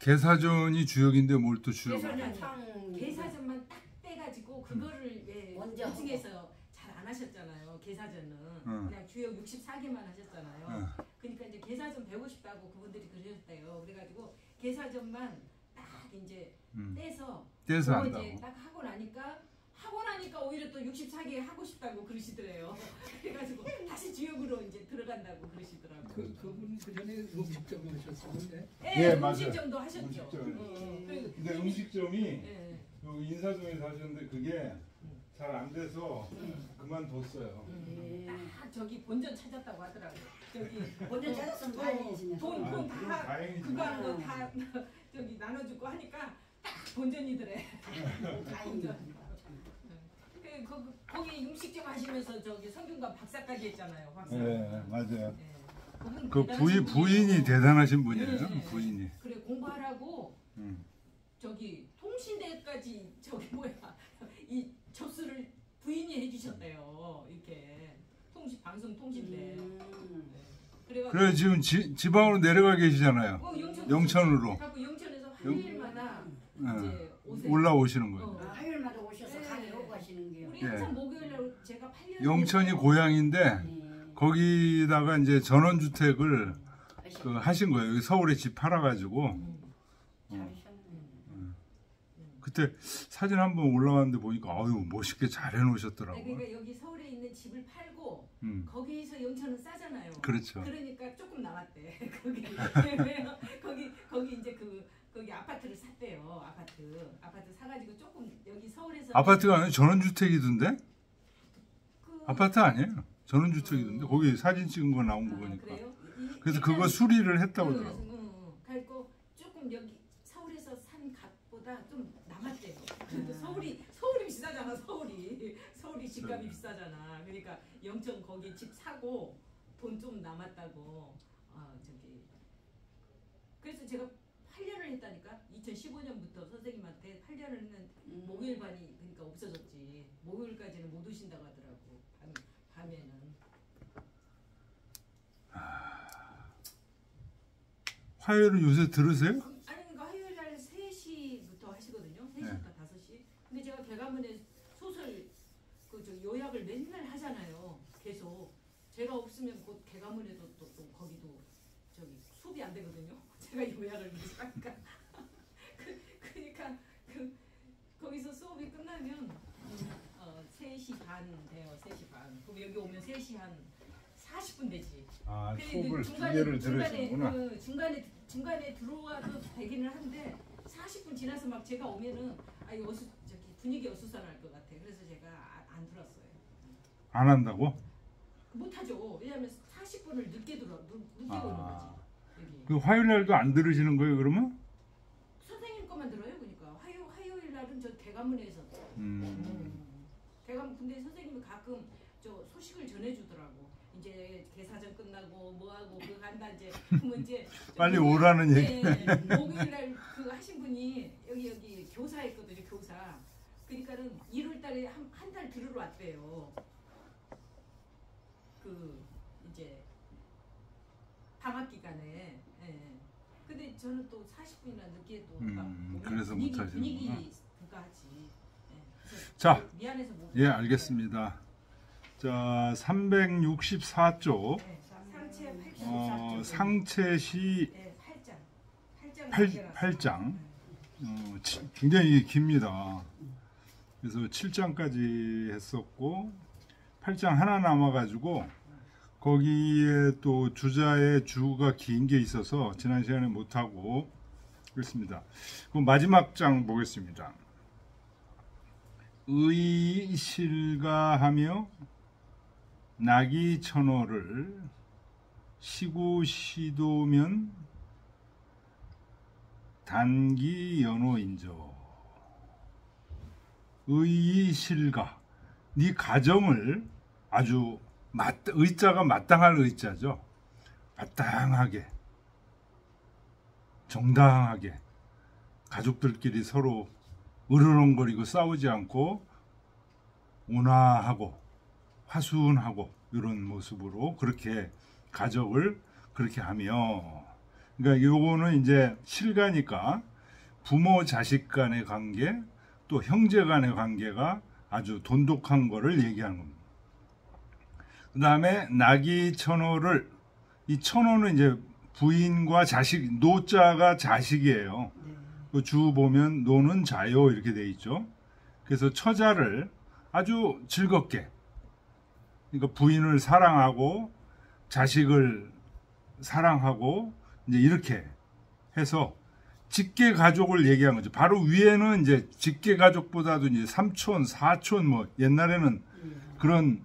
게사전이 주역인데 뭘 또 주역을? 게사전만 딱 떼가지고 그거를 왜 호칭해서 잘 안 하셨잖아요. 게사전은 그냥 주역 64개만 하셨잖아요. 그러니까 이제 게사전 배우고 싶다고 그분들이 그러셨대요. 그래가지고 게사전만 딱 이제 떼서 한다고. 이제 딱 하고 나니까 오히려 또 64개 하고 싶다고 그러시더래요. 그래가지고 다시 주역으로 이제 들어간다고 그러시더라고요. 그분 그 전에 음식점 하셨었는데. 네, 음식점도 하셨죠. 근데 음식점이 여기 인사동에서 하셨는데 그게 잘 안 돼서 그만뒀어요. 저기 본전 찾았다고 하더라고요. 저기 본전 찾았으면 다행이시네. 돈 다 그거 하는 거 다 저기 나눠주고 하니까 딱 본전이더래. 본전. 거기 음식점 하시면서 저기 성균관 박사까지 했잖아요. 박사. 네, 맞아요. 네. 그 부인이 대단하신 분이에요. 부인이. 그래 공부하라고 저기 통신대까지 저기 이 접수를 부인이 해주셨대요. 이렇게 방송 통신대. 그래 지금 지방으로 내려가 계시잖아요. 영천으로. 영천에서 화요일마다 이제 올라오시는 거예요. 화요일마다 오셔서 강의하고 가시는 게요. 우리 항상 목요일에 제가 8년 영천이 고향인데 거기다가 이제 전원주택을 하신 거예요. 서울에 집 팔아가지고. 그때 사진 한번 올라왔는데 보니까 아유 멋있게 잘 해놓으셨더라고요. 그러니까 여기 서울에 있는 집을 팔고 거기서 영천은 싸잖아요. 그렇죠. 그러니까 조금 남았대. 거기 이제 거기 아파트를 샀대요. 아파트 사가지고 조금 여기 서울에서 아파트가 아니라 전원주택이던데? 아파트 아니에요. 전원주택이던데 거기 사진 찍은 거 나온 거 보니까. 그래요? 그래서 그거 수리를 했다고 하더라고요. 그리고 조금 여기 서울에서 산 값보다 좀 남았대요. 그래도 서울이 비싸잖아. 서울이 집값이 비싸잖아. 그러니까 영천 거기 집 사고 돈 좀 남았다고. 저기 그래서 제가 8년을 했다니까. 2015년부터 선생님한테 8년을 했는데 목요일반이 그러니까 없어졌지. 목요일까지는 못 오신다고 하더라고. 밤에는. 화요일은 요새 들으세요? 아니 그러니까 화요일 날 3시부터 하시거든요. 3시부터 5시. 근데 제가 개가문에 소설 저 요약을 맨날 하잖아요. 계속. 제가 없으면 곧 개가문에도 또 거기도 저기 수업이 안 되거든요. 제가 요약을 계속 하니까. 그러니까 거기서 수업이 끝나면 3시 반 돼요. 3시 반. 그럼 여기 오면 3시 한 40분 되지. 수업을 두 개를 들으시는구나. 중간에 들어와도 되기는 한데 40분 지나서 막 제가 오면은 저기 분위기 어수선할 것 같아. 그래서 제가 안 들었어요. 안 한다고? 못하죠. 왜냐하면 40분을 늦게 오는 거지. 여기. 그 화요일 날도 안 들으시는 거예요, 그러면? 선생님 것만 들어요. 그러니까 화요일 날은 저 대가문에서. 대가문 근데 선생님이 가끔 저 소식을 전해주더라고. 이제 개사전 끝나고 뭐하고 그거 한다 이제 그러면 이제 빨리 오라는 얘기. 목요일 날 그 하신 분이 여기 교사했거든요. 교사. 그러니까는 1월 달에 한 달 들으러 왔대요. 이제 방학 기간에. 근데 저는 또 40분이나 늦게 또 그래서 못 하시는구나. 분위기 부과하지. 자, 미안해서 못. 예, 알겠습니다. 자, 364쪽. 상체시 8장. 굉장히 깁니다. 그래서 7장까지 했었고 8장 하나 남아가지고 거기에 또 주자의 주가 긴 게 있어서 지난 시간에 못하고 그렇습니다. 그럼 마지막 장 보겠습니다. 의실가하며 낙이 천호를 시구시도면 단기 연호인저. 의실가, 네 가정을 아주 의자가 마땅할 의자죠. 마땅하게, 정당하게 가족들끼리 서로 으르렁거리고 싸우지 않고 온화하고 화순하고 이런 모습으로 그렇게 가족을 그렇게 하며 그러니까 요거는 이제 실가니까 부모 자식 간의 관계, 또 형제 간의 관계가 아주 돈독한 거를 얘기하는 겁니다. 그 다음에 나기천호를, 이 천호는 이제 부인과 자식, 노자가 자식이에요. 그 주 보면 노는 자요 이렇게 돼 있죠. 그래서 처자를 아주 즐겁게, 그러니까 부인을 사랑하고 자식을 사랑하고 이제 이렇게 해서 직계 가족을 얘기한 거죠. 바로 위에는 이제 직계 가족보다도 이제 삼촌, 사촌 뭐 옛날에는 그런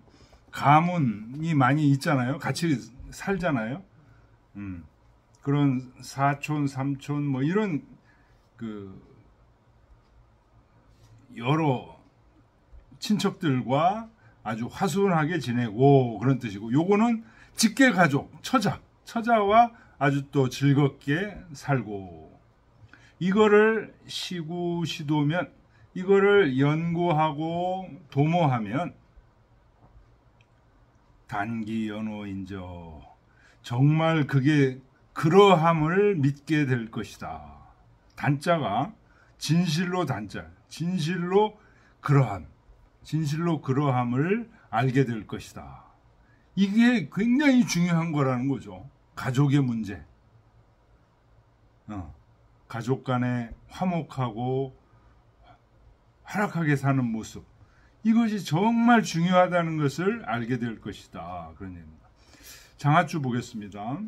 가문이 많이 있잖아요. 같이 살잖아요. 그런 사촌, 삼촌 뭐 이런 그 여러 친척들과 아주 화순하게 지내고 그런 뜻이고, 요거는 직계 가족, 처자와 아주 또 즐겁게 살고, 이거를 시구시도면, 이거를 연구하고 도모하면 단기연호인저, 정말 그게 그러함을 믿게 될 것이다. 단자가 진실로 단자, 진실로 그러함을 알게 될 것이다. 이게 굉장히 중요한 거라는 거죠. 가족의 문제. 가족 간에 화목하고 화락하게 사는 모습. 이것이 정말 중요하다는 것을 알게 될 것이다. 그런 얘기입니다. 장하주 보겠습니다.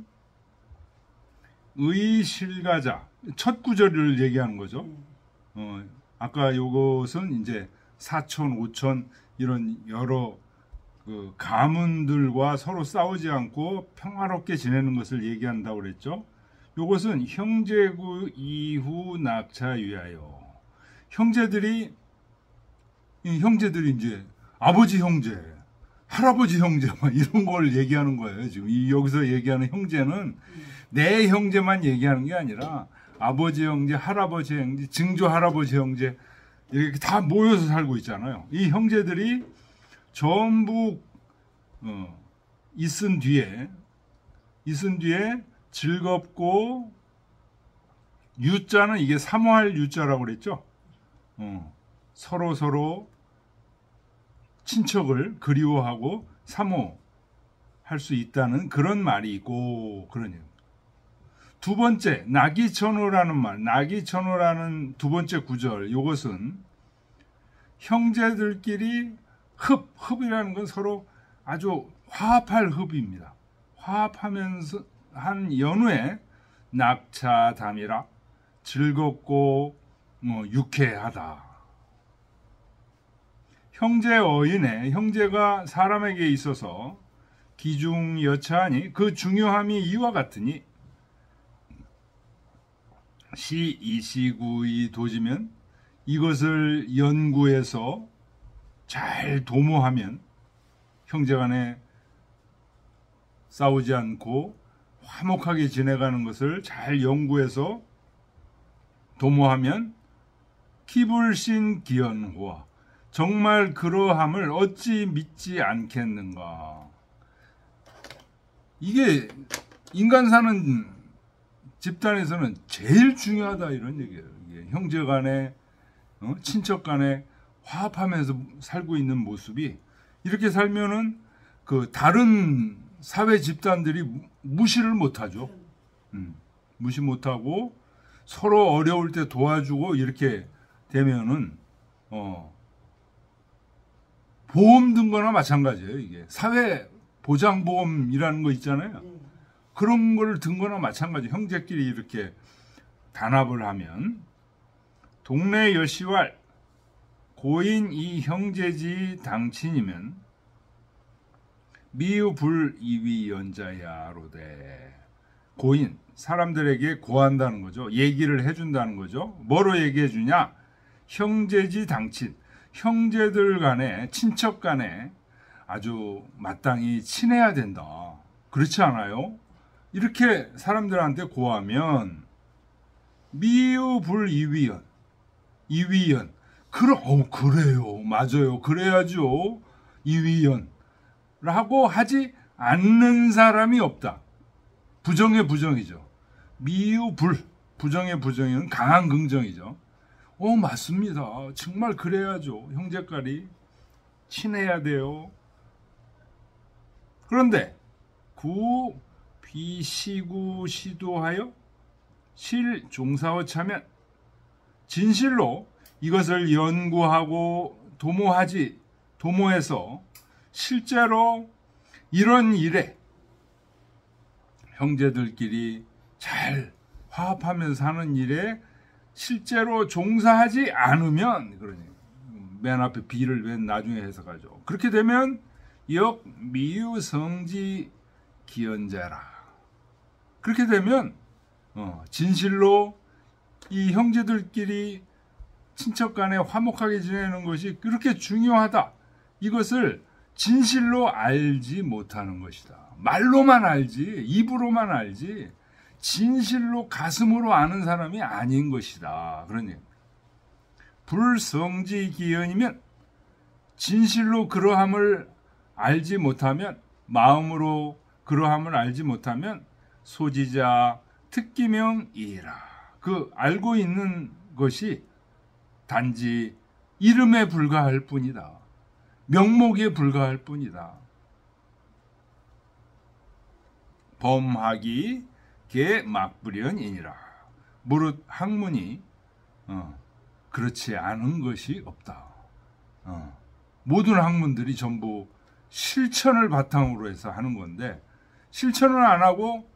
의실가자. 첫 구절을 얘기하는 거죠. 아까 요것은 이제 사촌, 오촌 이런 여러 그 가문들과 서로 싸우지 않고 평화롭게 지내는 것을 얘기한다고 그랬죠. 요것은 형제구 이후 낙차 위하여. 형제들이 이제 아버지 형제, 할아버지 형제 막 이런 걸 얘기하는 거예요. 지금 여기서 얘기하는 형제는 내 형제만 얘기하는 게 아니라 아버지 형제, 할아버지 형제, 증조 할아버지 형제 이렇게 다 모여서 살고 있잖아요. 이 형제들이 전부 있은 뒤에 즐겁고, 유자는 이게 사모할 유자라고 그랬죠. 서로 친척을 그리워하고 사모할 수 있다는 그런 말이 있고, 그러네요. 두 번째, 나기천호라는 말, 나기천호라는 두 번째 구절, 이것은 형제들끼리 흡이라는 건 서로 아주 화합할 흡입니다. 화합하면서 한 연후에 낙차담이라 즐겁고 유쾌하다. 형제어인에, 형제가 사람에게 있어서 기중여차하니 그 중요함이 이와 같으니, 이시구이 도지면, 이것을 연구해서 잘 도모하면 형제간에 싸우지 않고 화목하게 지내가는 것을 잘 연구해서 도모하면 기불신 기연호와, 정말 그러함을 어찌 믿지 않겠는가. 이게 인간 사는 집단에서는 제일 중요하다 이런 얘기예요. 이게 형제 간에 친척 간에 화합하면서 살고 있는 모습이, 이렇게 살면은 그 다른 사회 집단들이 무시를 못하죠. 무시 못하고 서로 어려울 때 도와주고 이렇게 되면은 보험 든 거나 마찬가지예요. 이게 사회 보장보험이라는 거 있잖아요. 그런 걸 든 거나 마찬가지. 형제끼리 이렇게 단합을 하면, 동네 여시왈 고인 이 형제지 당친이면 미유 불이위 연자야로되. 고인, 사람들에게 고한다는 거죠. 얘기를 해준다는 거죠. 뭐로 얘기해 주냐? 형제지 당친, 형제들 간에, 친척 간에 아주 마땅히 친해야 된다. 그렇지 않아요? 이렇게 사람들한테 고하면 미유 불이위연, 이위연, 그래요, 맞아요, 그래야죠, 이위연 라고 하지 않는 사람이 없다. 부정의 부정이죠. 미유 불, 부정의 부정은 강한 긍정이죠. 맞습니다. 정말 그래야죠. 형제간이 친해야 돼요. 그런데 구 비시구 시도하여 실 종사어 차면 진실로 이것을 연구하고 도모해서 실제로 이런 일에 형제들끼리 잘 화합하면서 사는 일에 실제로 종사하지 않으면, 그러니 맨 앞에 비를 맨 나중에 해석하죠. 그렇게 되면 역 미유성지 기연자라. 그렇게 되면 진실로 이 형제들끼리 친척 간에 화목하게 지내는 것이 그렇게 중요하다. 이것을 진실로 알지 못하는 것이다. 말로만 알지, 입으로만 알지, 진실로 가슴으로 아는 사람이 아닌 것이다. 그런 얘기. 불성지기연이면 진실로 그러함을 알지 못하면, 마음으로 그러함을 알지 못하면 소지자 특기명이라. 그 알고 있는 것이 단지 이름에 불과할 뿐이다. 명목에 불과할 뿐이다. 범하기 개 막부련이니라. 무릇 학문이 그렇지 않은 것이 없다. 모든 학문들이 전부 실천을 바탕으로 해서 하는 건데, 실천을 안 하고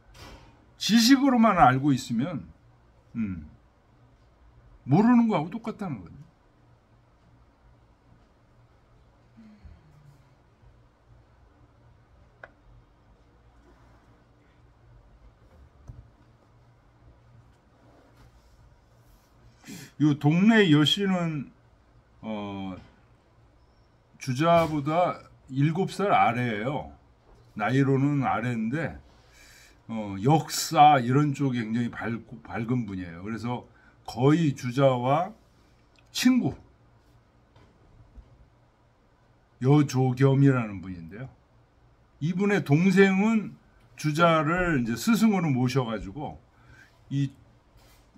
지식으로만 알고 있으면 모르는 거하고 똑같다는 거죠. 이 동네 여씨는 주자보다 7살 아래예요. 나이로는 아래인데 역사 이런 쪽이 굉장히 밝은 분이에요. 그래서 거의 주자와 친구, 여조겸이라는 분인데요. 이분의 동생은 주자를 이제 스승으로 모셔가지고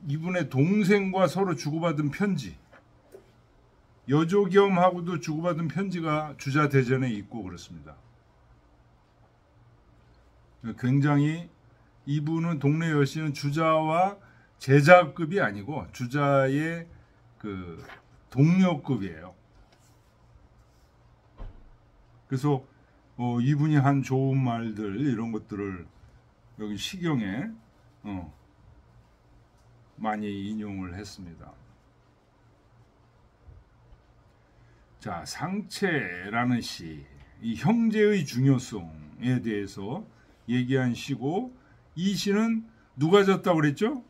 이분의 동생과 서로 주고받은 편지, 여조겸하고도 주고받은 편지가 주자 대전에 있고 그렇습니다. 굉장히 이분은, 동네 여씨는 주자와 제자급이 아니고 주자의 그 동료급이에요. 그래서 이분이 한 좋은 말들, 이런 것들을 여기 시경에 많이 인용을 했습니다. 자, 상체라는 시, 이 형제의 중요성에 대해서 얘기한 시고, 이 시는 누가 졌다고 그랬죠?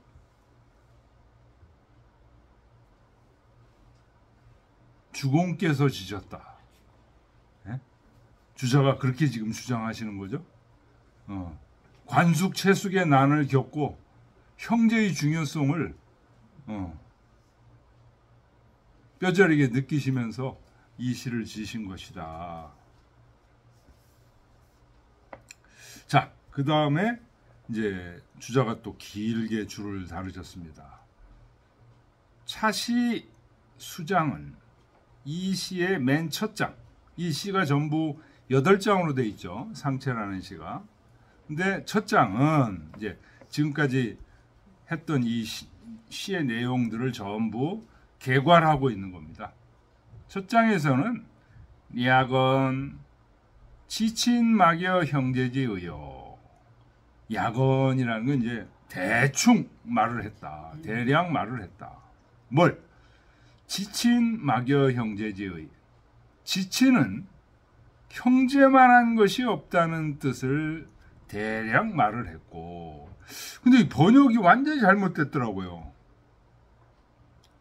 주공께서 지셨다. 네? 주자가 그렇게 지금 주장하시는 거죠. 관숙 채숙의 난을 겪고 형제의 중요성을 뼈저리게 느끼시면서 이 시를 지으신 것이다. 자, 그 다음에 이제 주자가 또 길게 줄을 다루셨습니다. 차시 수장은 이 시의 맨 첫 장, 이 시가 전부 8장으로 돼 있죠. 상체라는 시가. 근데 첫 장은 이제 지금까지 했던 이 시의 내용들을 전부 개괄하고 있는 겁니다. 첫 장에서는 야건 지친 막여 형제지의요. 야건이라는 건 이제 대충 말을 했다. 대략 말을 했다. 뭘? 지친 막여 형제지의. 지친은 형제만한 것이 없다는 뜻을 대략 말을 했고, 근데 이 번역이 완전히 잘못됐더라고요.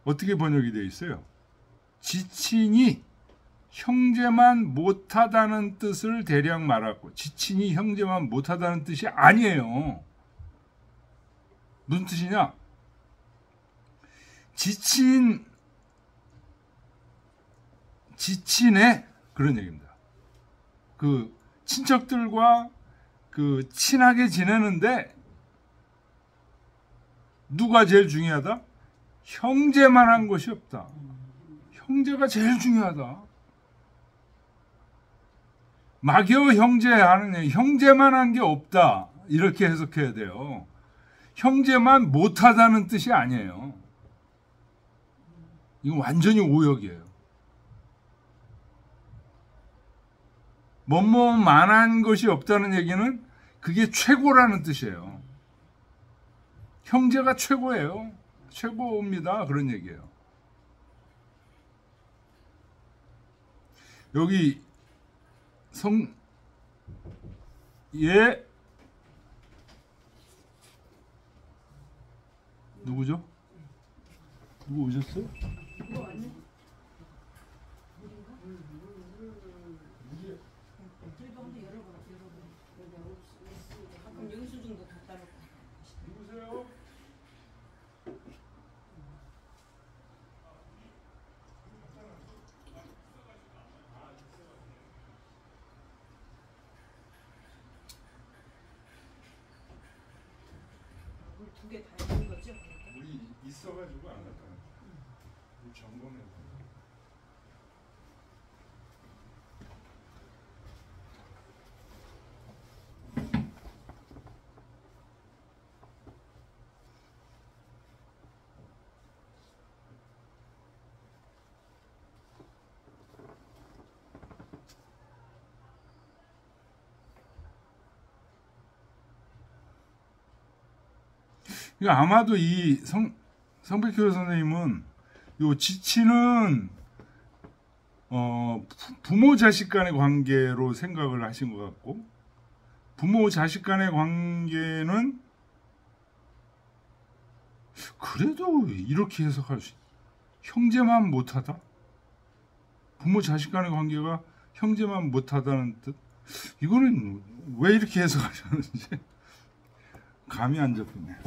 어떻게 번역이 되어 있어요? 지친이 형제만 못하다는 뜻을 대략 말하고, 지친이 형제만 못하다는 뜻이 아니에요. 무슨 뜻이냐? 지친의 그런 얘기입니다. 그 친척들과 그 친하게 지내는데 누가 제일 중요하다? 형제만한 것이 없다. 형제가 제일 중요하다. 마겨 형제하는 형제만한 게 없다. 이렇게 해석해야 돼요. 형제만 못하다는 뜻이 아니에요. 이건 완전히 오역이에요. 뭐뭐만한 것이 없다는 얘기는 그게 최고라는 뜻이에요. 형제가 최고예요. 최고입니다. 그런 얘기예요. 여기 예 누구죠? 누구 오셨어요? 가끔 영수증도 갖다 놓고. 누구세요? 두 개 다 있는 거죠? 우리 있어가지고 안 갔다. 우리 점검해. 그러니까 아마도 이 성백효 선생님은 요 지치는 부모 자식 간의 관계로 생각을 하신 것 같고, 부모 자식 간의 관계는 그래도 이렇게 해석할 수 형제만 못하다? 부모 자식 간의 관계가 형제만 못하다는 뜻? 이거는 왜 이렇게 해석하셨는지 감이 안 잡히네.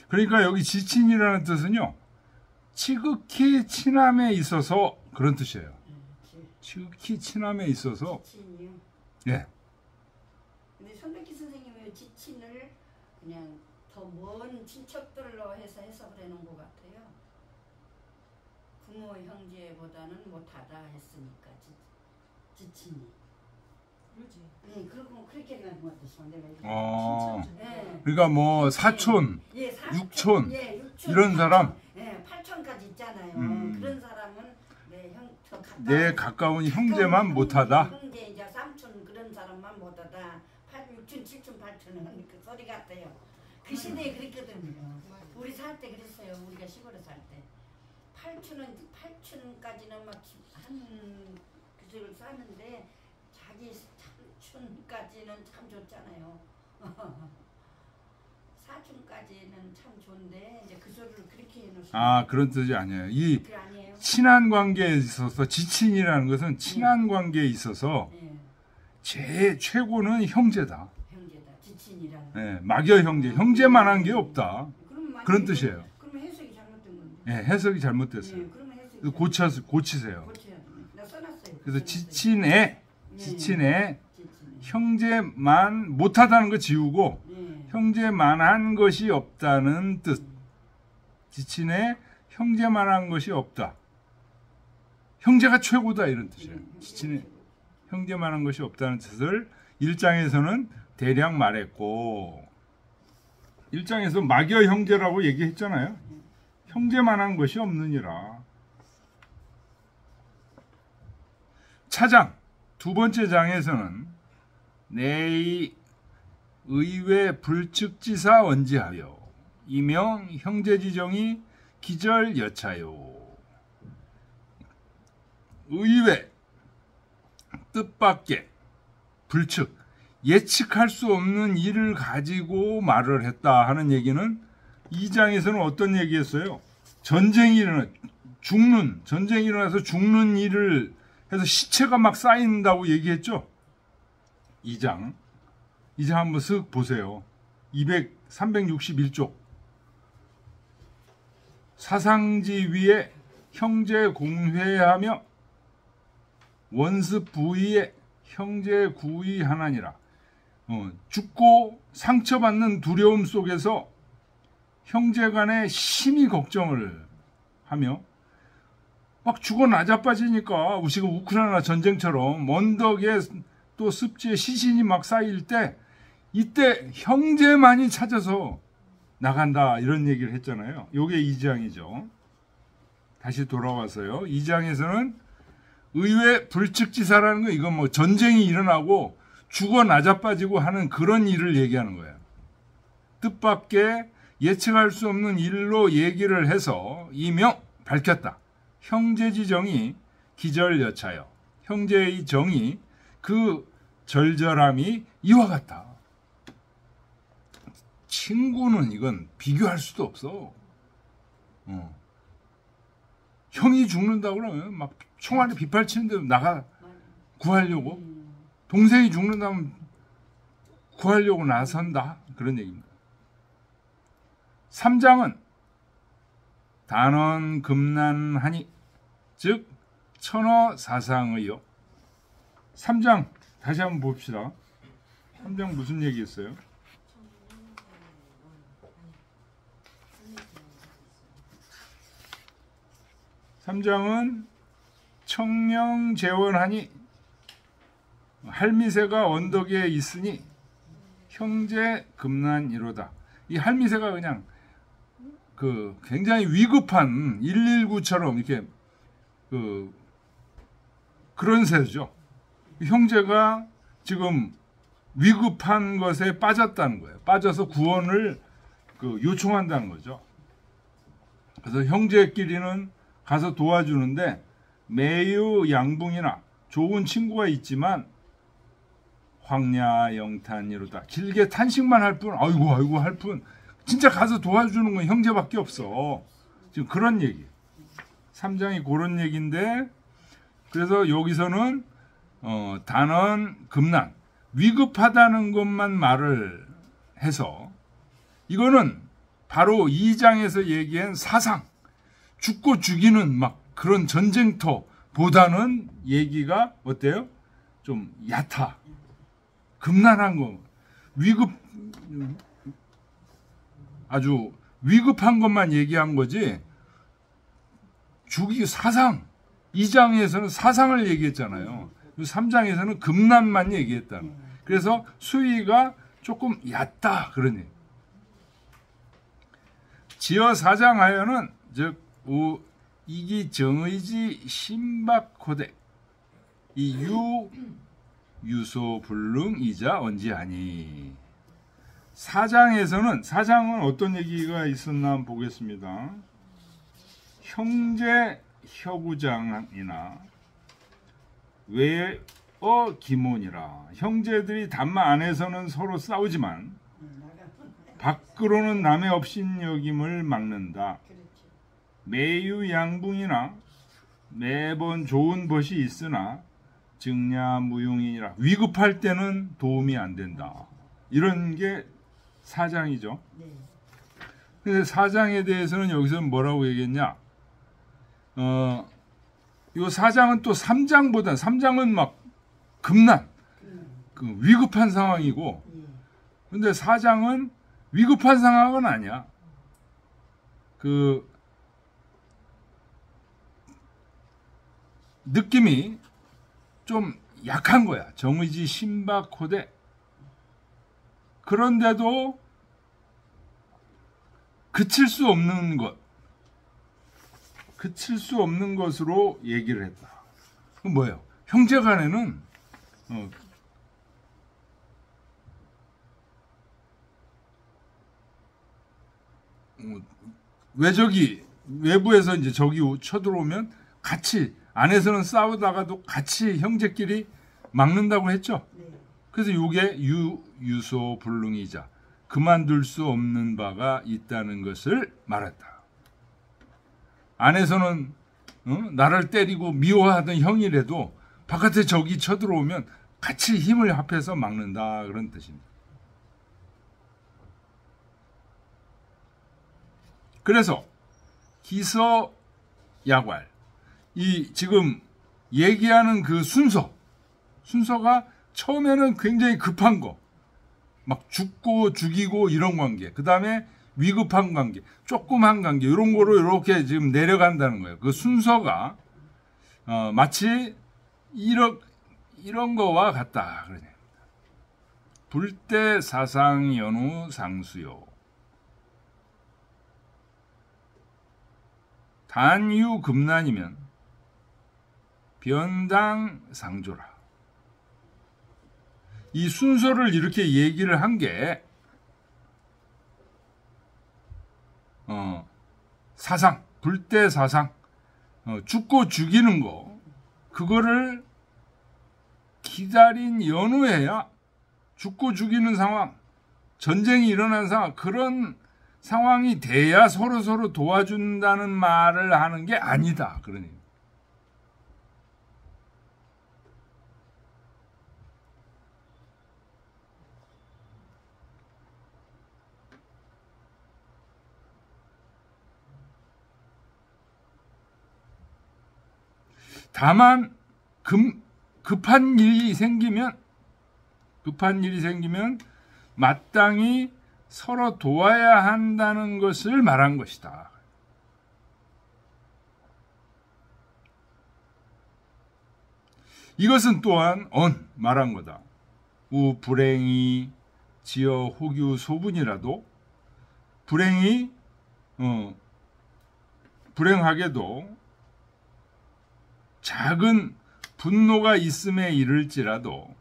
그러니까 여기 지친이라는 뜻은요, 지극히 친함에 있어서 그런 뜻이에요. 지극히 친함에 있어서. 지친이요. 예. 근데 손백희 선생님은 지친을 그냥 더 먼 친척들로 해서 해석을 해놓은 것 같아요. 부모 형제보다는 못하다 했으니까 지친이. 그러지. 그렇고 그렇게 가는 것 같았어. 내가 이렇게. 네. 그러니까 뭐 사촌, 예, 사촌, 육촌, 육촌, 이런 사람, 예, 8촌까지 있잖아요. 음. 그런 사람은 더 내 가까운 형제만 못하다. 형제 이제 삼촌 그런 사람만 못하다. 6촌, 7촌, 8촌은 그 소리 같아요. 그 시대에 그랬거든요. 우리 살 때 그랬어요. 우리가 시골에 살 때. 8촌까지는 막한 그쪽을 사는데 자기 삼촌까지는 참 좋잖아요. 사촌까지는 참 좋은데 이제 그 소리를 그렇게 해놓으시면 아, 그런 뜻이 아니에요. 이 그게 아니에요. 친한 관계에 있어서 지친이라는 것은 친한 관계에 있어서 예, 최고는 형제다. 형제다. 지친이라는. 예, 막여 형제, 형제만한 게 없다. 그럼 그런 뜻이에요. 그러면 해석이 잘못된 건데. 예, 해석이 잘못됐어요. 예, 그러면 해석이 고치세요. 고쳐야 됩니다. 나 써놨어요. 그래서 써놨어요. 지친에 지친이. 형제만 못하다는 거 지우고 예. 형제만한 것이 없다는 뜻. 지친에 형제만한 것이 없다. 형제가 최고다 이런 뜻이에요. 지친에 형제만한 것이 없다는 뜻을 1장에서는 대략 말했고, 1장에서 막여 형제라고 얘기했잖아요. 형제만한 것이 없느니라. 차장 두 번째 장에서는 내의 의회 불측지사 원지하여 이명 형제지정이 기절 여차요. 의회 뜻밖의 불측, 예측할 수 없는 일을 가지고 말을 했다 하는 얘기는 2장에서는 어떤 얘기했어요? 전쟁이 일어나서 죽는 일을 해서 시체가 막 쌓인다고 얘기했죠? 2장 한번 쓱 보세요. 361쪽. 사상지 위에 형제 공회하며 원습 부위에 형제 구의하나니라. 죽고 상처받는 두려움 속에서 형제간에 심히 걱정을 하며 막 죽어 나자빠지니까 우리가 우크라이나 전쟁처럼 언덕에 또 습지에 시신이 막 쌓일 때 이때 형제만이 찾아서 나간다 이런 얘기를 했잖아요. 요게 2장이죠. 다시 돌아와서요. 2장에서는 의외 불측지사라는 거 이건 뭐 전쟁이 일어나고 죽어 나자빠지고 하는 그런 일을 얘기하는 거예요. 뜻밖의 예측할 수 없는 일로 얘기를 해서 이명 밝혔다. 형제지 정이 기절여차여. 형제의 정이 그 절절함이 이와 같다. 친구는 이건 비교할 수도 없어. 형이 죽는다 그러면 막 총알에 빗발치는데 나가 구하려고. 동생이 죽는다면 구하려고 나선다. 그런 얘기입니다. 3장은 단언 금난하니 즉 천어사상의요. 3장 다시 한번 봅시다. 3장 무슨 얘기했어요? 삼장은 청령재원하니 할미새가 언덕에 있으니 형제 금난이로다. 이 할미새가 그냥 그 굉장히 위급한 119처럼 이렇게 그런 새죠. 형제가 지금 위급한 것에 빠졌다는 거예요. 빠져서 구원을 요청한다는 거죠. 그래서 형제끼리는 가서 도와주는데 매유 양붕이나 좋은 친구가 있지만 황야영탄이로다. 길게 탄식만 할 뿐, 아이고 할 뿐. 진짜 가서 도와주는 건 형제밖에 없어. 지금 그런 얘기. 3장이 그런 얘기인데, 그래서 여기서는 단언 금난, 위급하다는 것만 말을 해서 이거는 바로 2장에서 얘기한 사상, 죽고 죽이는 막 그런 전쟁터보다는 얘기가 어때요? 좀 얕아. 금난한 거. 아주 위급한 것만 얘기한 거지. 사상. 2장에서는 사상을 얘기했잖아요. 3장에서는 금난만 얘기했다는. 그래서 수위가 조금 얕다. 그런 얘기. 지어 사장하여는 즉 이기 정의지 신박호대 이 유소 불능이자 언지하니. 사장은 어떤 얘기가 있었나 한번 보겠습니다. 형제 혀구장이나 외어 기몬이라. 형제들이 담마 안에서는 서로 싸우지만 밖으로는 남의 업신여김을 막는다. 매유 양붕이나 매번 좋은 것이 있으나 증야무용이니라. 위급할 때는 도움이 안 된다. 이런 게 4장이죠. 근데 4장에 대해서는 여기서 뭐라고 얘기했냐? 요 4장은 또 3장은 막 금난, 위급한 상황이고, 근데 4장은 위급한 상황은 아니야. 느낌이 좀 약한 거야. 정의지 신박호대. 그런데도 그칠 수 없는 것으로 얘기를 했다. 그럼 뭐예요? 형제간에는 외부에서 이제 적이 쳐들어오면 같이 안에서는 싸우다가도 같이 형제끼리 막는다고 했죠. 그래서 이게 유소 불능이자 그만둘 수 없는 바가 있다는 것을 말했다. 안에서는 나를 때리고 미워하던 형이라도 바깥에 적이 쳐들어오면 같이 힘을 합해서 막는다. 그런 뜻입니다. 그래서 기서 약왈. 이 지금 얘기하는 그 순서가 처음에는 굉장히 급한 거, 막 죽고 죽이고 이런 관계, 그 다음에 위급한 관계, 조그만 관계, 이런 거로 이렇게 지금 내려간다는 거예요. 그 순서가 마치 이런 거와 같다. 그러냐. 불때 사상 연우 상수요. 단유 금난이면 변당 상조라. 이 순서를 이렇게 얘기를 한 게 사상, 불때 사상, 죽고 죽이는 거, 그거를 기다린 연후에야 죽고 죽이는 상황, 전쟁이 일어난 상황, 그런 상황이 돼야 서로 도와준다는 말을 하는 게 아니다. 그러니. 다만 급한 일이 생기면 마땅히 서로 도와야 한다는 것을 말한 것이다. 이것은 또한 말한 거다. 우 불행이 지어 호규 소분이라도 불행하게도 작은 분노가 있음에 이를지라도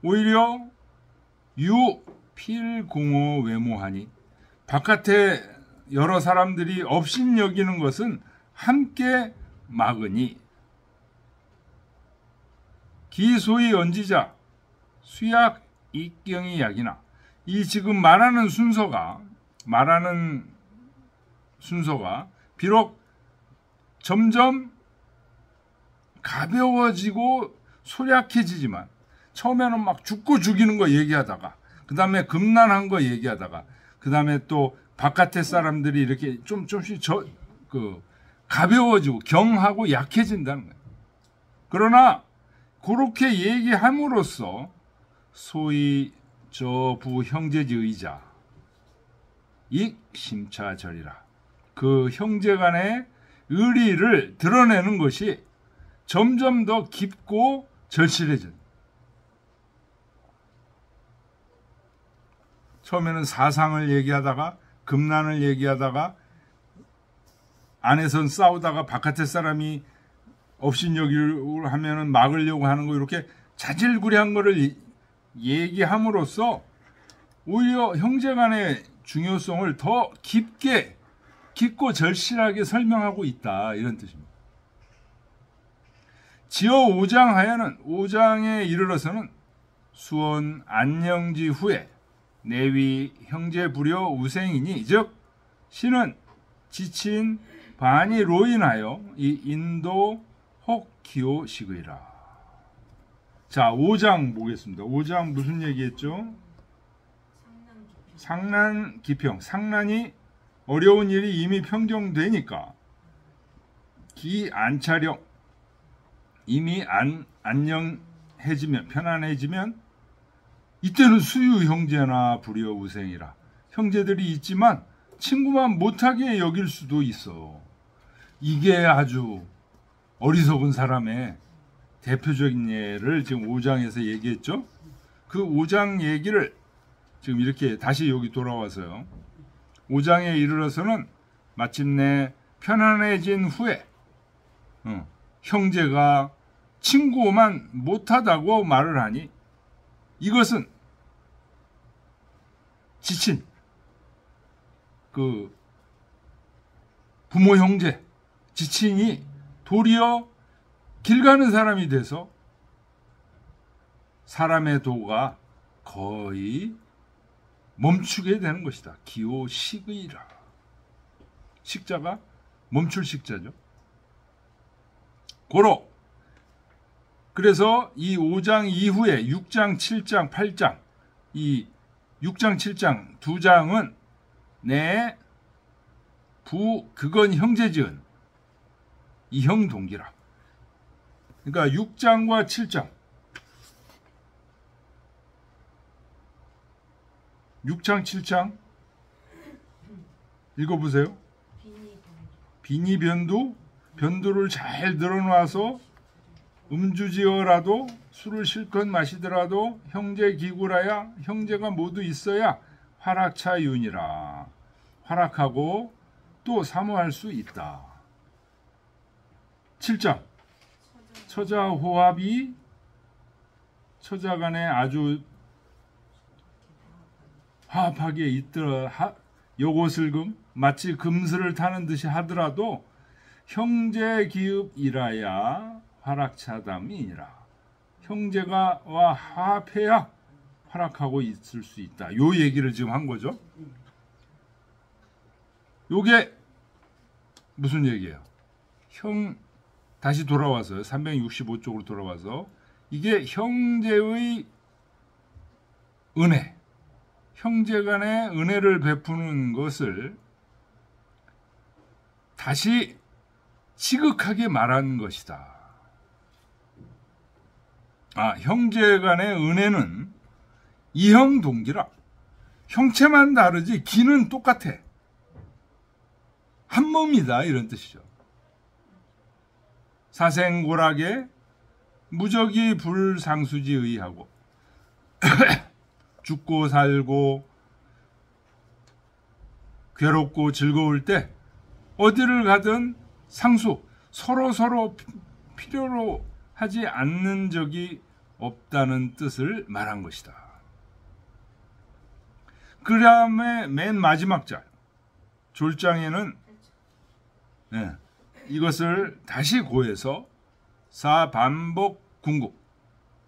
오히려 필공호 외모하니 바깥에 여러 사람들이 업신여기는 것은 함께 막으니 기소의 언지자 수약 이경이 약이나. 이 지금 말하는 순서가 비록 점점 가벼워지고 소략해지지만 처음에는 막 죽고 죽이는 거 얘기하다가 그 다음에 금난한 거 얘기하다가 그 다음에 또 바깥에 사람들이 이렇게 좀씩 가벼워지고 경하고 약해진다는 거예요. 그러나 그렇게 얘기함으로써 소위 저부 형제지의자 익심차절이라 그 형제간의 의리를 드러내는 것이 점점 더 깊고 절실해진. 처음에는 사상을 얘기하다가 금난을 얘기하다가 안에선 싸우다가 바깥에 사람이 업신여기를 하면은 막으려고 하는 거 이렇게 자질구레한 거를 얘기함으로써 오히려 형제간의 중요성을 더 깊고 절실하게 설명하고 있다. 이런 뜻입니다. 지어 5장 하야는 5장에 이르러서는 수원 안녕지 후에 내위 형제 부려 우생이니 즉 신은 지친 반이 로인하여 이 인도 혹기오식의라. 자, 5장 보겠습니다. 5장 무슨 얘기했죠? 상난기평. 상난이 어려운 일이 이미 평정되니까 기안차령 이미 안녕해지면 편안해지면 이때는 수유 형제나 불여 우생이라. 형제들이 있지만 친구만 못하게 여길 수도 있어. 이게 아주 어리석은 사람의 대표적인 예를 지금 5장에서 얘기했죠. 그 5장 얘기를 지금 이렇게 다시 여기 돌아와서요. 5장에 이르러서는 마침내 편안해진 후에 형제가 친구만 못하다고 말을 하니 이것은 지친 그 부모 형제 지친이 도리어 길 가는 사람이 돼서 사람의 도가 거의 멈추게 되는 것이다. 기오식의라. 식자가 멈출 식자죠. 고로 그래서 이 5장 이후에 6장, 7장, 8장 이 6장, 7장 두 장은 내 그건 형제지은 이형 동기라. 그러니까 6장과 7장 6장 7장 읽어보세요. 빈이 변두를 잘 늘어놔서 음주지어라도 술을 실컷 마시더라도 형제 기구라야 형제가 모두 있어야 활악차윤이라. 활악하고 또 사모할 수 있다. 7장 처자호합이 처자간에 아주 화합하게 있더라. 요것을 마치 금슬을 타는 듯이 하더라도 형제 기읍이라야 활악차담이니라. 형제가 와 화합해야 활악하고 있을 수 있다. 요 얘기를 지금 한 거죠. 요게 무슨 얘기예요? 다시 돌아와서요. 365쪽으로 돌아와서 이게 형제의 은혜, 형제 간의 은혜를 베푸는 것을 다시 지극하게 말한 것이다. 형제 간의 은혜는 이형 동기라. 형체만 다르지 기는 똑같아. 한 몸이다 이런 뜻이죠. 사생고락에 무적이 불상수지의하고 죽고 살고 괴롭고 즐거울 때 어디를 가든 상수 서로 필요로 하지 않는 적이 없다는 뜻을 말한 것이다. 그 다음에 맨 마지막 절 졸장에는 이것을 다시 고해서 사반복 궁극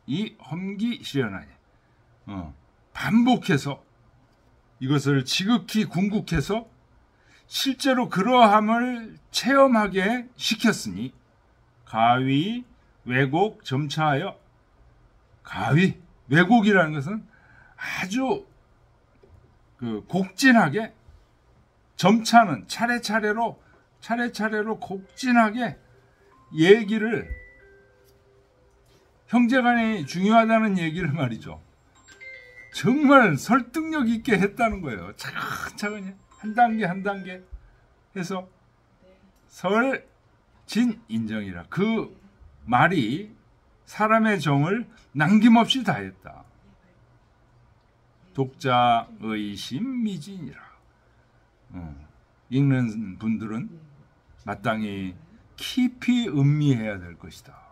이 험기 실현하니 반복해서 이것을 지극히 궁극해서 실제로 그러함을 체험하게 시켰으니 가위 왜곡 점차하여 가위 왜곡이라는 것은 아주 곡진하게 점차는 차례차례로 곡진하게 얘기를 형제간이 중요하다는 얘기를 말이죠. 정말 설득력 있게 했다는 거예요. 차근차근히 한 단계 한 단계 해서 설진 인정이라. 그 말이 사람의 정을 남김없이 다했다. 독자 의심미진이라. 읽는 분들은 마땅히 깊이 음미해야 될 것이다.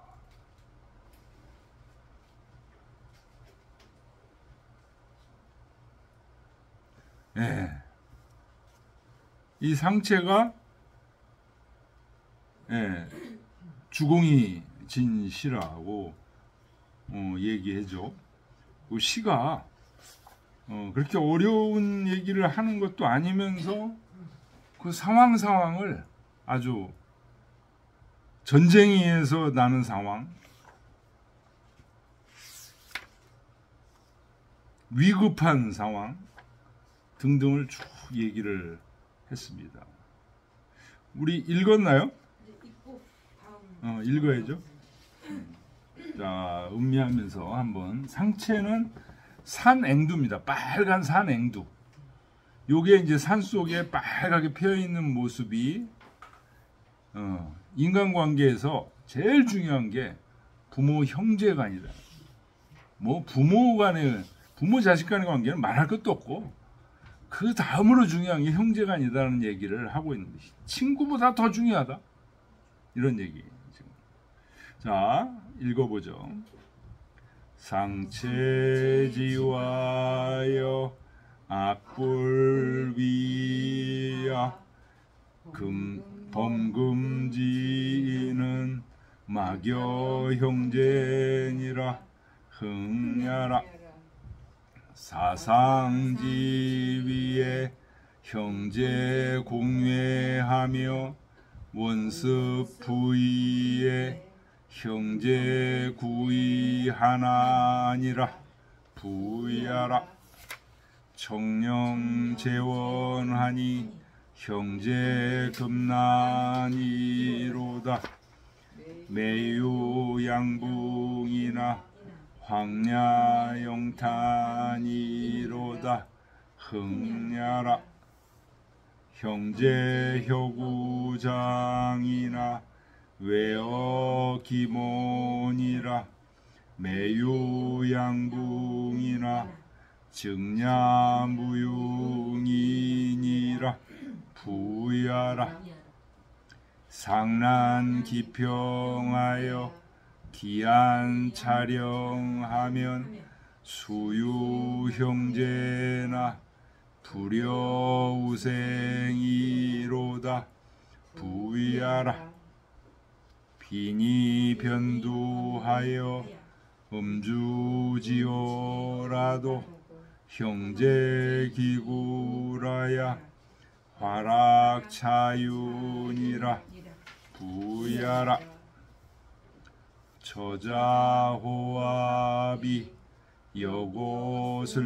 이 상체가 주공이 진 시라고 얘기해줘. 그 시가 그렇게 어려운 얘기를 하는 것도 아니면서 그 상황을 아주 전쟁에서 나는 상황, 위급한 상황 등등을 쭉 얘기를 했습니다. 우리 읽었나요? 읽어야죠. 자, 음미하면서 한번 상체는 산앵두입니다. 빨간 산앵두. 요게 이제 산 속에 빨갛게 피어 있는 모습이 인간관계에서 제일 중요한 게 부모 형제간이다. 뭐 부모 자식 간의 관계는 말할 것도 없고 그 다음으로 중요한 게 형제간이다라는 얘기를 하고 있는데 친구보다 더 중요하다 이런 얘기. 자, 읽어보죠. 상체지와여 악불위야 범금지는 마교 형제니라 흥야라. 사상지위에 형제 공회하며 원습 부위에 형제 구이하나니라 부위하라. 청령 재원하니 형제 금난이로다. 매유양붕이나 황야영탄이로다 흥냐라 형제효구장이나 외어기몬이라 매유양붕이나 증야무용이니라 부야라 상난기평하여 기한 촬영하면 수유형제나 불여우생이로다 부야라 빈이 변두하여 음주지오라도 형제기구라야 화락차윤이라 부야라 저자호압이 여고슬금이라도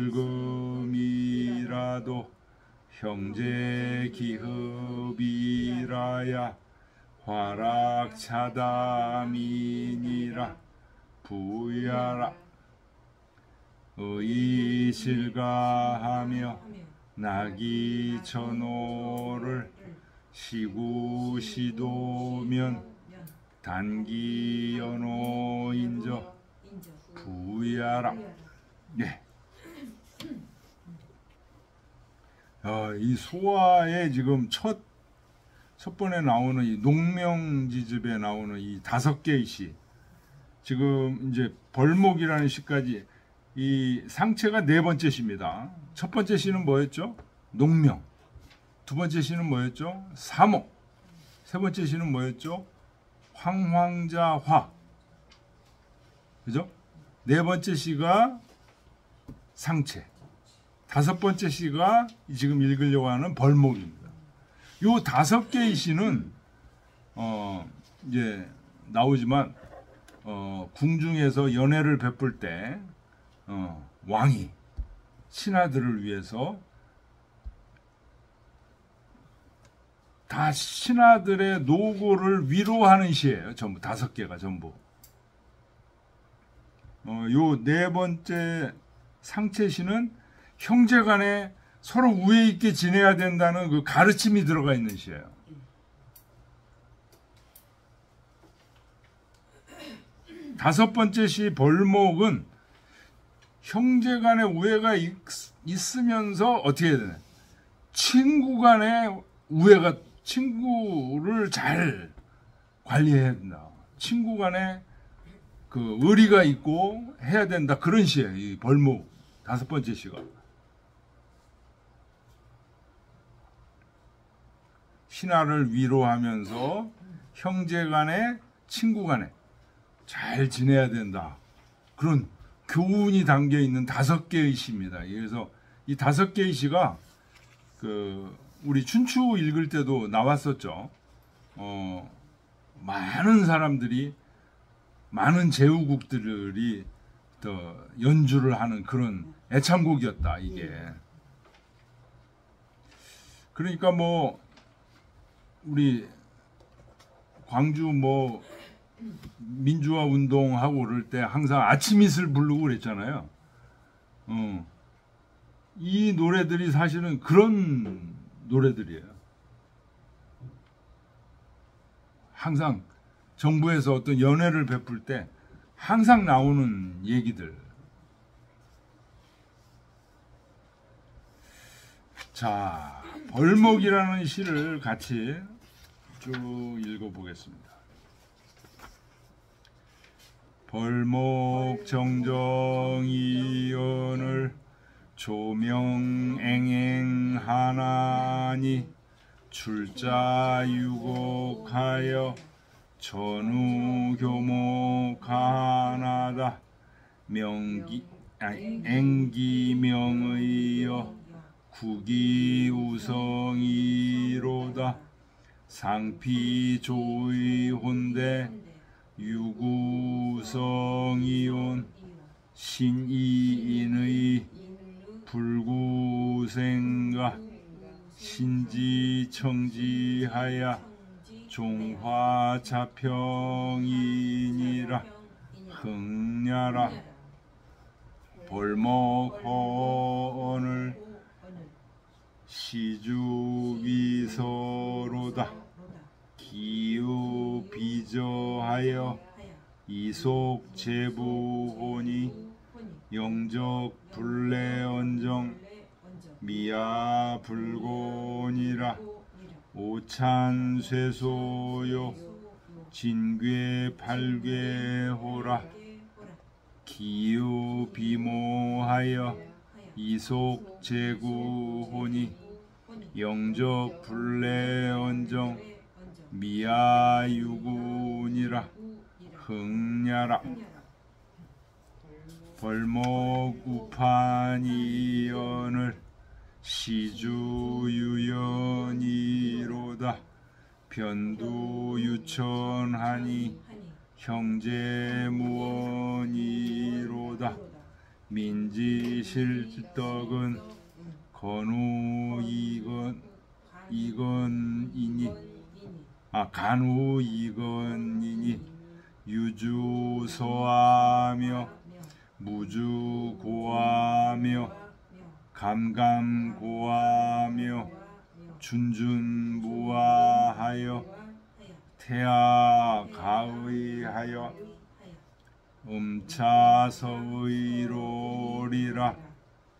형제기흡이라야 화락차담이니라 부야라 의실가하며 나기천호를 시구시도면 단기연호인저 부야라. 네. 이 소화의 지금 첫 번에 나오는 이 농명지집에 나오는 이 5개의 시, 지금 이제 벌목이라는 시까지 이 상체가 4번째 시입니다. 첫 번째 시는 뭐였죠? 농명. 두 번째 시는 뭐였죠? 사목. 세 번째 시는 뭐였죠? 황황자화. 그죠? 네 번째 시가 상체. 5번째 시가 지금 읽으려고 하는 벌목입니다. 요 5개의 시는 이제 나오지만 궁중에서 연회를 베풀 때 왕이 신하들을 위해서 다 신하들의 노고를 위로하는 시예요. 전부 5개가 전부. 요 4번째 상체 시는 형제간에 서로 우애 있게 지내야 된다는 그 가르침이 들어가 있는 시예요. 다섯 번째 시 벌목은 형제간의 우애가 있으면서 어떻게 해야 되나? 친구간의 우애가, 친구를 잘 관리해야 된다. 친구간에 그 의리가 있고 해야 된다. 그런 시예요. 이 벌목 5번째 시가. 신하를 위로하면서 형제간에 친구간에 잘 지내야 된다. 그런 교훈이 담겨 있는 5개의 시입니다. 그래서 이 5개의 시가 우리 춘추 읽을 때도 나왔었죠. 많은 사람들이, 많은 제후국들이 더 연주를 하는 그런 애창곡이었다, 이게. 그러니까 우리 광주 민주화 운동하고 그럴 때 항상 아침 이슬 부르고 그랬잖아요. 이 노래들이 사실은 그런 노래들이에요. 항상 정부에서 어떤 연회를 베풀 때 항상 나오는 얘기들. 자, 벌목이라는 시를 같이 쭉 읽어보겠습니다. 벌목 정정이언을 조명앵앵하나니 출자유곡하여 전우교목하나다. 앵기명의여 국이우성이로다. 상피조의혼대 유구성이온 신이인의 불구생가 신지청지하야 종화자평이니라 흥냐라 볼목호언을 시주비서로다 기우비저하여 이속제부호니 영적불례언정 미야불곤이라 오찬쇠소요 진괴팔괴호라 기우비모하여 이속제구호니 영적불례언정 미야유군이라 흥냐라 벌목우판이언을 시주유연이로다 변두유천하니 형제무언이로다 민지실떡은 간우이건이니 유주서하며 무주고하며 감감고하며 준준무하하여 태아가의하여 음차서의로리라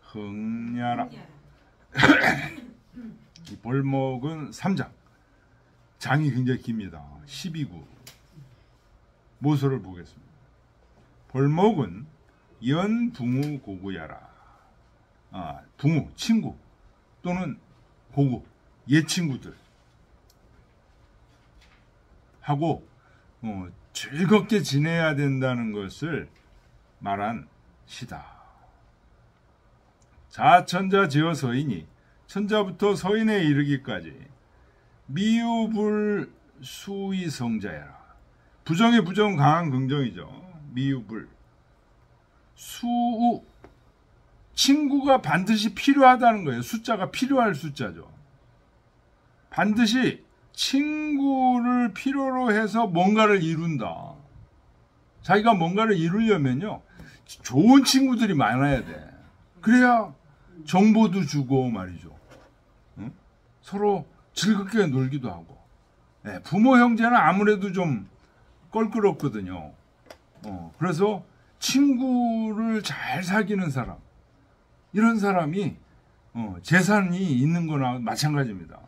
흥냐라. 이 볼목은 3장. 장이 굉장히 깁니다. 12구. 모서를 보겠습니다. 볼목은 연붕우 고구야라. 붕우, 친구 또는 고구, 옛 친구들 하고 즐겁게 지내야 된다는 것을 말한 시다. 자천자 지어 서인이 천자부터 서인에 이르기까지 미유불 수이성자야라. 부정의 부정 강한 긍정이죠. 미유불 수우 친구가 반드시 필요하다는 거예요. 숫자가 필요할 숫자죠. 반드시 친구를 필요로 해서 뭔가를 이룬다. 자기가 뭔가를 이루려면요, 좋은 친구들이 많아야 돼. 그래야 정보도 주고 말이죠. 응? 서로 즐겁게 놀기도 하고. 네, 부모 형제는 아무래도 좀 껄끄럽거든요. 그래서 친구를 잘 사귀는 사람, 이런 사람이 재산이 있는 거나 마찬가지입니다.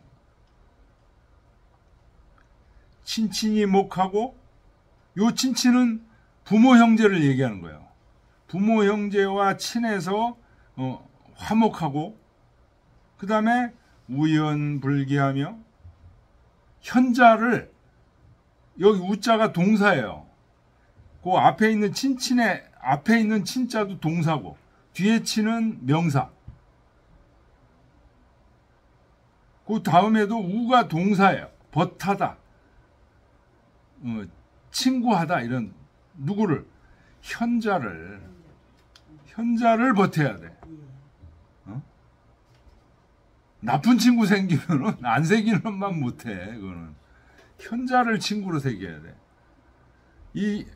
친친이 목하고, 요 친친은 부모 형제를 얘기하는 거예요. 부모 형제와 친해서 화목하고, 그 다음에 우연불기하며, 현자를, 여기 우자가 동사예요. 그 앞에 있는 친친의 앞에 있는 친자도 동사고, 뒤에 친은 명사. 그 다음에도 우가 동사예요. 벗하다, 친구하다, 이런 누구를 현자를 버텨야 돼. 나쁜 친구 생기면은 안 새기는만 못해. 그거는 현자를 친구로 새겨야 돼. 이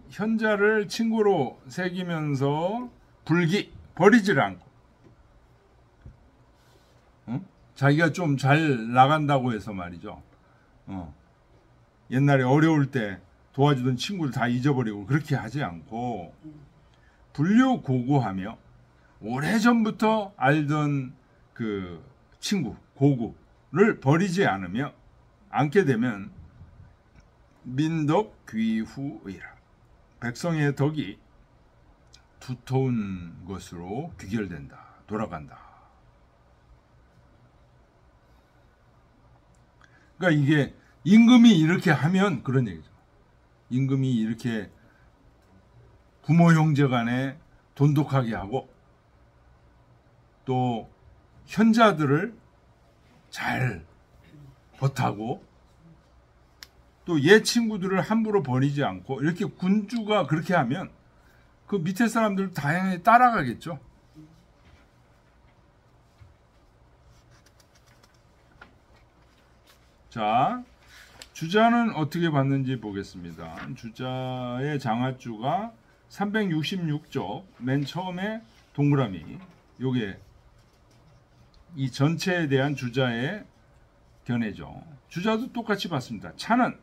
현자를 친구로 새기면서 버리질 않고, 자기가 좀 잘 나간다고 해서 말이죠. 옛날에 어려울 때 도와주던 친구를 다 잊어버리고 그렇게 하지 않고, 불류고구하며 오래전부터 알던 그 친구, 고구를 버리지 않게 되면 민덕 귀후의라. 백성의 덕이 두터운 것으로 귀결된다. 돌아간다. 그러니까 이게 임금이 이렇게 하면 그런 얘기죠. 임금이 이렇게 부모 형제 간에 돈독하게 하고, 또 현자들을 잘 버타고, 또 옛 친구들을 함부로 버리지 않고, 이렇게 군주가 그렇게 하면 그 밑에 사람들 당연히 따라가겠죠. 자, 주자는 어떻게 받는지 보겠습니다. 주자의 장하주가 366쪽 맨 처음에 동그라미, 요게 이 전체에 대한 주자의 견해죠. 주자도 똑같이 받습니다. 차는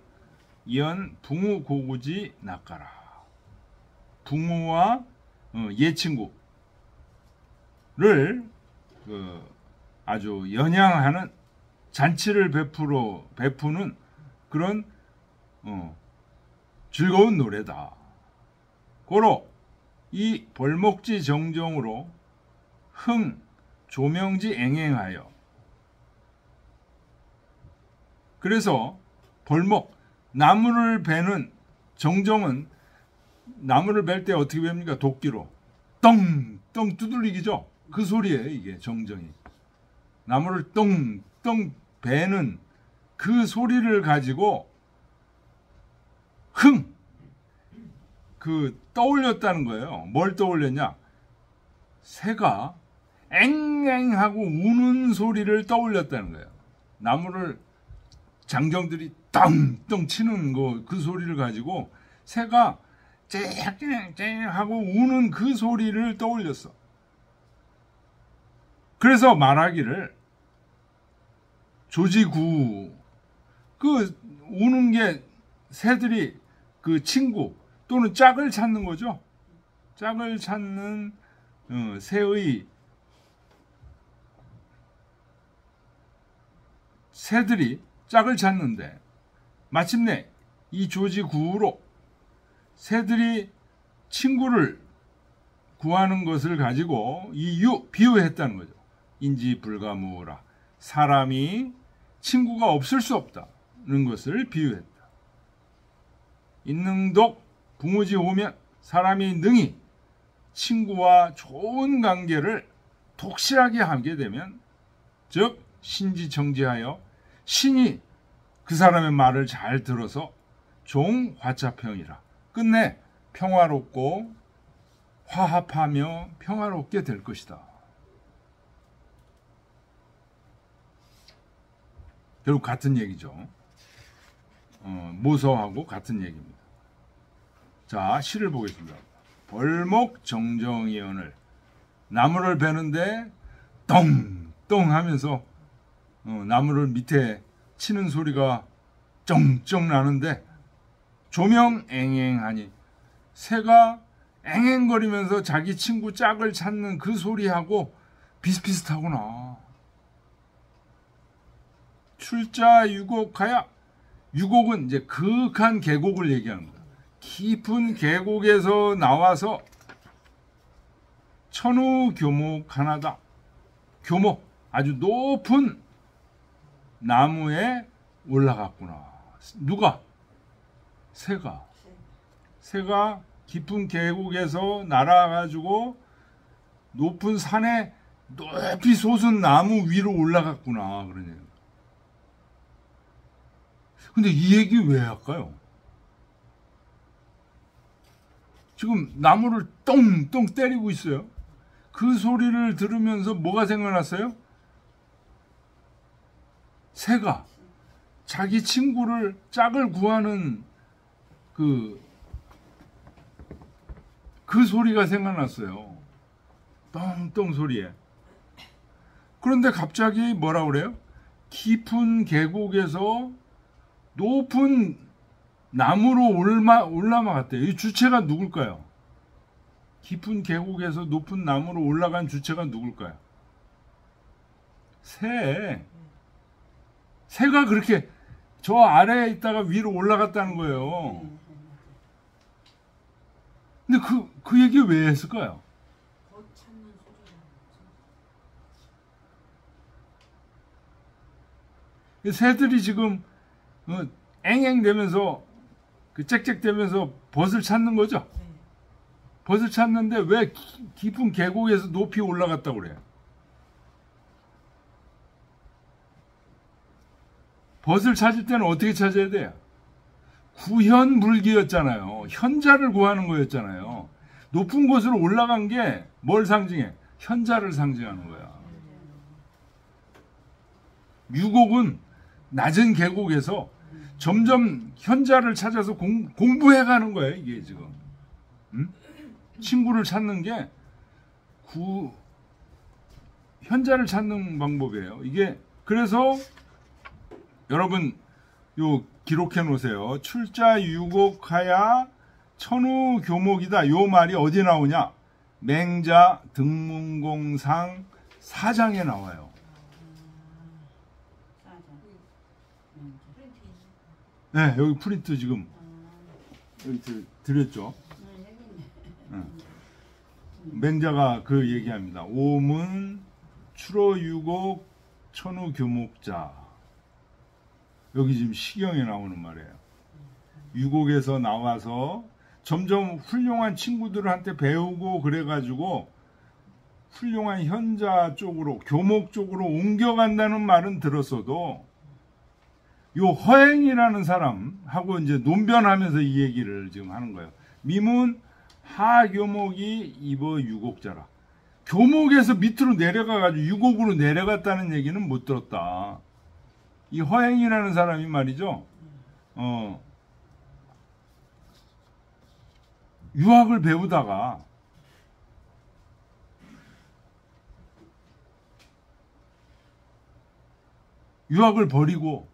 연 붕우 고구지 낚아라. 붕우와 예친구를 아주 연양하는 잔치를 베푸는 그런 즐거운 노래다. 고로 이 벌목지 정정으로 흥 조명지 앵앵하여. 그래서 벌목, 나무를 베는 정정은 나무를 벨 때 어떻게 뵙니까? 도끼로 떵떵 두들리기죠. 그 소리예요. 이게 정정이. 나무를 떵떵 베는 그 소리를 가지고 흥! 떠올렸다는 거예요. 뭘 떠올렸냐? 새가 앵앵하고 우는 소리를 떠올렸다는 거예요. 나무를 장정들이 땅땅 치는 그 소리를 가지고 새가 쨍쨍쨍 하고 우는 그 소리를 떠올렸어. 그래서 말하기를 조지구, 우는 게 새들이 그 친구 또는 짝을 찾는 거죠. 짝을 찾는 새들이 짝을 찾는데 마침내 이 조지구로 새들이 친구를 구하는 것을 가지고 비유했다는 거죠. 인지불가무라. 사람이 친구가 없을 수 없다는 것을 비유했다. 인능독 붕우지 오면 사람이 능히 친구와 좋은 관계를 독실하게 하게 되면 즉 신지정지하여 신이 그 사람의 말을 잘 들어서 종화차평이라 끝내 평화롭고 화합하며 평화롭게 될 것이다. 결국 같은 얘기죠. 모서하고 같은 얘기입니다. 자, 시를 보겠습니다. 벌목 정정이언을 나무를 베는데 똥똥 하면서 나무를 밑에 치는 소리가 쩡쩡 나는데 조명 앵앵하니 새가 앵앵거리면서 자기 친구 짝을 찾는 그 소리하고 비슷비슷하구나. 출자 유곡하야. 유곡은 이제 극한 계곡을 얘기합니다. 깊은 계곡에서 나와서 천우 교목 하나다. 교목, 아주 높은 나무에 올라갔구나. 누가? 새가 깊은 계곡에서 날아가지고 높은 산에 높이 솟은 나무 위로 올라갔구나. 그러네요. 근데 이 얘기 왜 할까요? 지금 나무를 똥똥 때리고 있어요. 그 소리를 들으면서 뭐가 생각났어요? 새가 자기 친구를 짝을 구하는 그 소리가 생각났어요. 똥똥 소리에. 그런데 갑자기 뭐라 그래요? 깊은 계곡에서 높은 나무로 올라갔대요. 이 주체가 누굴까요? 깊은 계곡에서 높은 나무로 올라간 주체가 누굴까요? 새가 그렇게 저 아래에 있다가 위로 올라갔다는 거예요. 근데 그 얘기 왜 했을까요? 새들이 지금 앵앵대면서 짹짹대면서 벗을 찾는 거죠. 벗을 찾는데 왜 깊은 계곡에서 높이 올라갔다고 그래요? 벗을 찾을 때는 어떻게 찾아야 돼요? 구현물기였잖아요. 현자를 구하는 거였잖아요. 높은 곳으로 올라간 게 뭘 상징해? 현자를 상징하는 거야. 유곡은 낮은 계곡에서 점점 현자를 찾아서 공부해 가는 거예요, 이게 지금. 친구를 찾는 게 현자를 찾는 방법이에요. 이게 그래서 여러분 요 기록해 놓으세요. 출자 유곡하야 천우 교목이다. 요 말이 어디 나오냐? 맹자 등문공상 4장에 나와요. 네, 여기 프린트 지금 여기 드렸죠. 맹자가 그 얘기합니다. 오문 출어유곡 천우교목자. 여기 지금 시경에 나오는 말이에요. 유곡에서 나와서 점점 훌륭한 친구들한테 배우고 그래가지고 훌륭한 현자 쪽으로 교목 쪽으로 옮겨간다는 말은 들었어도 요 허행이라는 사람하고 이제 논변하면서 이 얘기를 지금 하는 거예요. 미문 하교목이 입어 유곡자라. 교목에서 밑으로 내려가가지고 유곡으로 내려갔다는 얘기는 못 들었다. 이 허행이라는 사람이 말이죠. 유학을 배우다가 유학을 버리고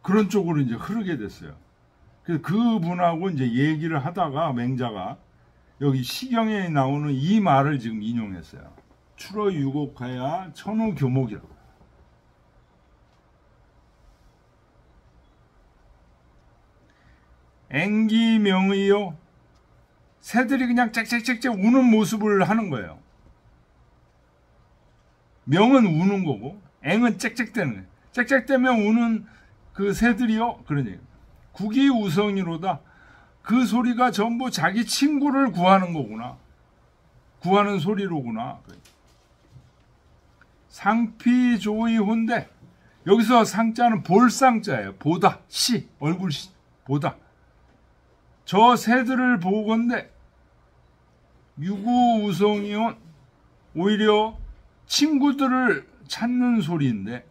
그런 쪽으로 이제 흐르게 됐어요. 그래서 그분하고 이제 얘기를 하다가 맹자가 여기 시경에 나오는 이 말을 지금 인용했어요. 출어 유곡하야 천우 교목이라. 앵기명의요. 새들이 그냥 짹짹짹짹 우는 모습을 하는 거예요. 명은 우는 거고 앵은 짹짹대는 거예요. 짹짹대면 우는 그 새들이요. 그러니 국이우성이로다. 그 소리가 전부 자기 친구를 구하는 거구나. 구하는 소리로구나. 상피조이혼데 여기서 상자는 볼상자예요. 보다 시 얼굴 시 보다. 저 새들을 보건대 유구우성이온 오히려 친구들을 찾는 소리인데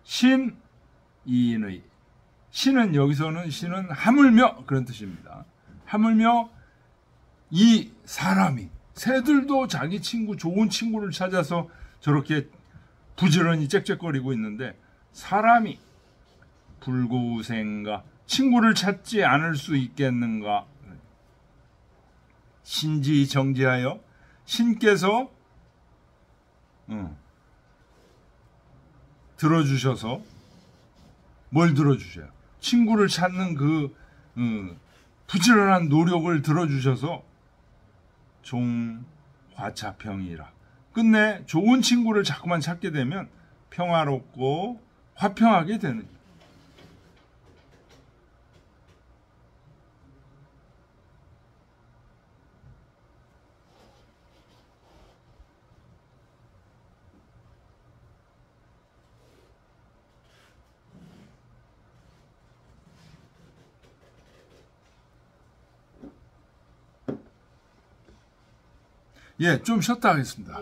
신이인의 신은 여기서는 신은 하물며 그런 뜻입니다. 하물며 이 사람이 새들도 자기 친구 좋은 친구를 찾아서 저렇게 부지런히 짹짹거리고 있는데 사람이 불구생가 친구를 찾지 않을 수 있겠는가? 신지 정지하여 신께서 들어주셔서 뭘 들어주셔요? 친구를 찾는 그 부지런한 노력을 들어주셔서 종화차평이라. 끝내 좋은 친구를 자꾸만 찾게 되면 평화롭고 화평하게 되는. 예, 좀 쉬었다 하겠습니다.